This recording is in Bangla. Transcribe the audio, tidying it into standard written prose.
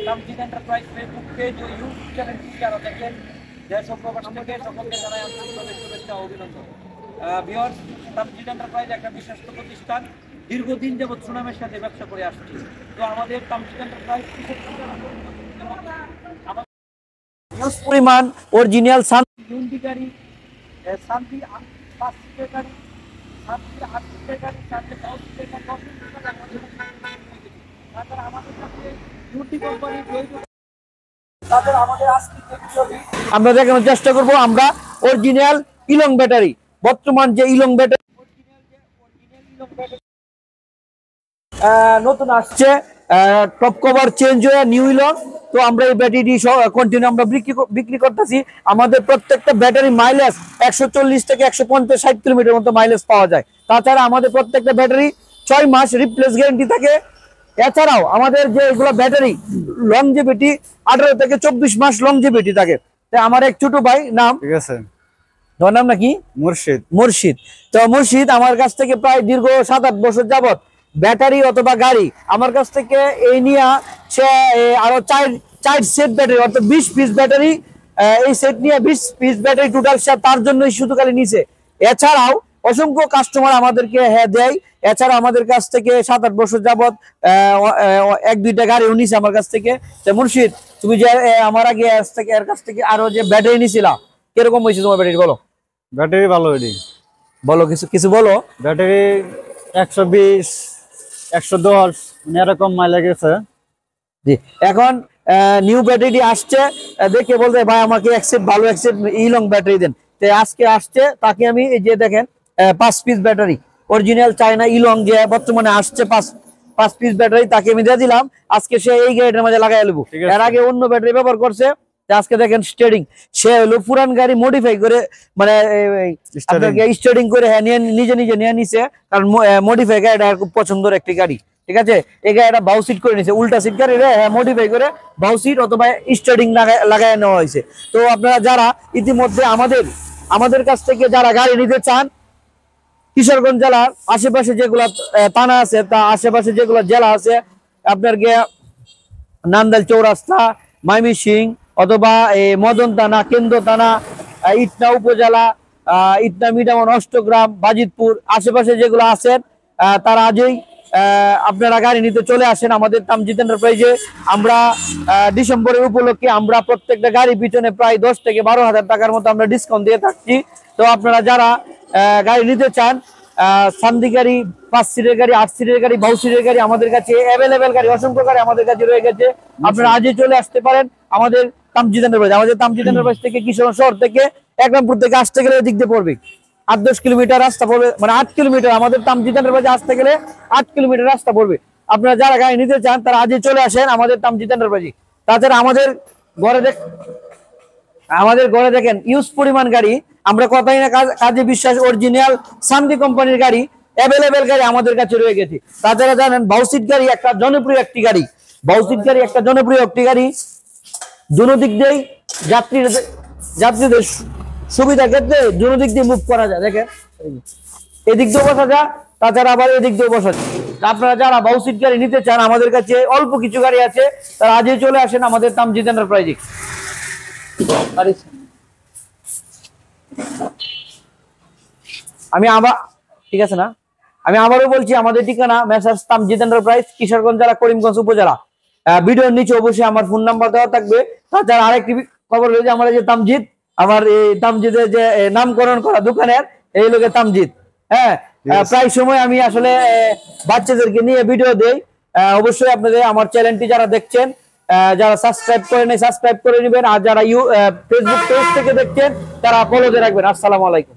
তামজিদ এন্টারপ্রাইজ ফেসবুক পেজ ও ইউটিউব চ্যানেলটি যারা দেখেন দেশ ও প্রবাস থেকে সকলকে জানাই আন্তরিকভাবে শুভেচ্ছা ও অভিনন্দন। ভিউয়ার্স, তামজিদ এন্টারপ্রাইজ একটা বিশ্বস্ত প্রতিষ্ঠান, দীর্ঘদিন যাবৎ সুনামের সাথে ব্যবসা করে আসছি। তো আমাদের তামজিদ এন্টারপ্রাইজ পরিমাণ অরিজিনাল শান্তি গাড়ি, শান্তি 5 সিটের গাড়ি, শান্তি 8 সিটের গাড়ি, শান্তি 10 সিটের গাড়ি, 10 সিটের গাড়ি তাছাড়া আমাদের কাছে ইউটি কোম্পানি তাদের আমাদের আজকে আমরা দেখানোর চেষ্টা করব। আমরা অরিজিনাল ইলং ব্যাটারি, বর্তমান যে ইলং ব্যাটারি নতুন আসছে, টপ কভার চেঞ্জ হয়ে নিউ ইলং। তো আমরা এই ব্যাটারি কন্টিনিউ আমরা বিক্রি করতেছি। আমাদের প্রত্যেকটা ব্যাটারি মাইলেজ 140 থেকে 150-60 কিলোমিটার মতো মাইলেজ পাওয়া যায়। তাছাড়া আমাদের প্রত্যেকটা ব্যাটারি 6 মাস রিপ্লেস গ্যারান্টি থাকে। এছাড়াও আমাদের যে এগুলো ব্যাটারি লংজিভিটি 18 থেকে 24 মাস লংজিভিটি থাকে। আমার এক ছোট ভাই, নাম ঠিক আছে, তোমার নাম নাকি? মুর্শিদ। তো মুর্শিদ আমার কাছ থেকে প্রায় দীর্ঘ 7-8 বছর যাবত ব্যাটারি অথবা গাড়ি আমার কাছ থেকে এই নিয়ে সে আরো 4 সেট ব্যাটারি অর্থাৎ 20 পিস ব্যাটারি, এই সেট নিয়ে 20 পিস ব্যাটারি টোটাল তার জন্যই শুধু খালি নিছে। এছাড়াও অসংখ্য কাস্টমার আমাদেরকে দেয়। এছাড়া আমাদের কাছ থেকে 7-8 বছর যাবত 1-2টা গাড়ি নিছে আমার কাছ থেকে। মুর্শিদ, তুমি যে আমার আগে এর কাছ থেকে আরো যে ব্যাটারি নিছিলা, কিরকম হয়েছে তোমার ব্যাটারি? বলো। ব্যাটারি ভালো হয়নি, বলো কিছু বলো। ব্যাটারি 120 110 এরকম মাইলেজ গেছে। জি, এখন নিউ ব্যাটারি আসছে, দেখে বলতে ভাই আমাকে ভালো ইলং ব্যাটারি দেন। তো আজকে আসছে, তাকে আমি এই যে দেখেন 5 পিস ব্যাটারি অরিজিনাল চায়না ইলং যে বর্তমানে আসছে 5 পিস ব্যাটারি তাকে আমি দিয়ে দিলাম। আজকে সে এই গাড়িটার মধ্যে লাগাই নেবো। এর আগে অন্য ব্যাটারি ব্যবহার করছে। আজকে দেখেন স্টিয়ারিং সে হলো পুরান গাড়ি মডিফাই করে, মানে স্টিয়ারিং করে নিজে নিয়ে নিছে, কারণ মডিফাই গাড়িটা খুব পছন্দের একটি গাড়ি। ঠিক আছে, এই গাড়িটা বাউ সিট করে নিছে, উল্টা সিট গাড়ি মডিফাই করে বাউ সিট অথবা স্টিয়ারিং লাগায় নেওয়া হয়েছে। তো আপনারা যারা ইতিমধ্যে আমাদের কাছ থেকে যারা গাড়ি নিতে চান, কিশোরগঞ্জ জেলার আশেপাশে যেগুলা থানা আছে, তা আশেপাশে যেগুলো জেলা আছে, আপনার নান্দাইল চৌরাস্তা, ময়মনসিংহ অথবা মদন থানা, কেন্দ্র থানা, ইটনা উপজেলা, ইটনা মিঠামন, অষ্টগ্রাম, বাজিতপুর আশেপাশে যেগুলো আছেন, তারা আজই আপনারা গাড়ি নিতে চলে আসেন আমাদের তামজিদ এন্টারপ্রাইজে। আমরা ডিসেম্বরের উপলক্ষে আমরা প্রত্যেকটা গাড়ি পিছনে প্রায় 10 থেকে 12,000 টাকার মতো আমরা ডিসকাউন্ট দিয়ে থাকছি। তো আপনারা যারা গাড়ি নিতে চান, সান্দি গাড়ি, 5 সিটের গাড়ি, 8 সিটের গাড়ি, 22 সিটের গাড়ি আমাদের কাছে অ্যাভেলেবেল গাড়ি, অসংখ্য গাড়ি আমাদের কাছে রয়ে গেছে। আপনারা আজই চলে আসতে পারেন আমাদের তামজিদ এন্টারপ্রাইজ। আমাদের তামজিদ এন্টারপ্রাইজ থেকে কিশোরগঞ্জ শহর থেকে একরামপুর থেকে আসতে গেলে দিক দিয়ে পড়বে 8-10 কিলোমিটার রাস্তা পড়বে, মানে 8 কিলোমিটার। আমাদের তামজিদ এন্টারপ্রাইজে আসতে গেলে 8 কিলোমিটার রাস্তা পড়বে। আপনারা যারা গাড়ি নিতে চান তারা আজই চলে আসেন আমাদের তামজিদ এন্টারপ্রাইজে। তাছাড়া আমাদের ঘরে দেখেন ইউজ পরিমাণ গাড়ি, আমরা কথাই না কাজে বিশ্বাস, অরিজিনাল শান্তি কোম্পানির গাড়ি অ্যাভেলেবেল গাড়ি আমাদের কাছে রয়ে গেছে। তাছাড়া জানেন বাউসিট গাড়ি একটা জনপ্রিয় একটি গাড়ি, দুনো দিক দিয়েই যাত্রীদের সুবিধা ক্ষেত্রে দুনো দিক দিয়ে মুভ করা যায়। দেখেন এদিক দিয়ে বসা যায়, তাছাড়া আবার এদিক দিয়ে বসা যায়। আপনারা যারা বাউসিট গাড়ি নিতে চান, আমাদের কাছে অল্প কিছু গাড়ি আছে, তারা আজই চলে আসেন আমাদের তামজিদ এন্টারপ্রাইজে। ঠিক আছে না, আমি আবারও বলছি আমাদের ঠিকানা মেসার্স তামজিদ এন্টারপ্রাইজ, কিশোরগঞ্জ জেলা, করিমগঞ্জ উপজেলা। ভিডিওর নিচে অবশ্যই আমার ফোন নাম্বার দেওয়া থাকবে। তাছাড়া আরেকটি খবর রয়েছে, আমার যে তামজিদ, আমার এই তামজিদের যে নামকরণ করা দোকানের এই লোকে তামজিদ। হ্যাঁ, প্রায় সময় আমি আসলে বাচ্চাদেরকে নিয়ে ভিডিও দেই। অবশ্যই আপনাদের আমার চ্যানেলটি যারা দেখছেন, যারা সাবস্ক্রাইব করে নেই সাবস্ক্রাইব করে নেবেন, আর যারা ফেসবুক পেজ থেকে দেখছেন তারা ফলো দিয়ে রাখবেন। আসসালামু আলাইকুম।